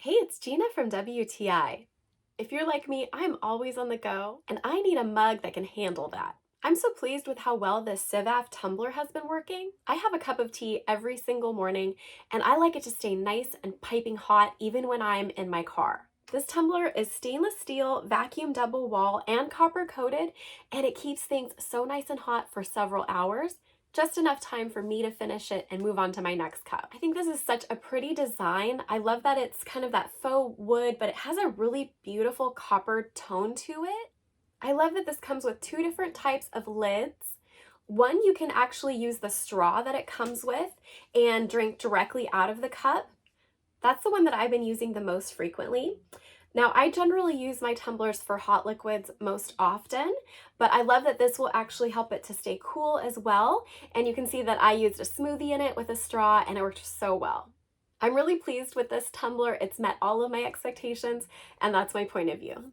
Hey, it's Gina from WTI. If you're like me, I'm always on the go, and I need a mug that can handle that. I'm so pleased with how well this Sivaphe tumbler has been working. I have a cup of tea every single morning, and I like it to stay nice and piping hot even when I'm in my car. This tumbler is stainless steel, vacuum double wall, and copper coated, and it keeps things so nice and hot for several hours, just enough time for me to finish it and move on to my next cup. I think this is such a pretty design. I love that it's kind of that faux wood, but it has a really beautiful copper tone to it. I love that this comes with two different types of lids. One, you can actually use the straw that it comes with and drink directly out of the cup. That's the one that I've been using the most frequently. Now, I generally use my tumblers for hot liquids most often, but I love that this will actually help it to stay cool as well. And you can see that I used a smoothie in it with a straw and it worked so well. I'm really pleased with this tumbler. It's met all of my expectations, and that's my point of view.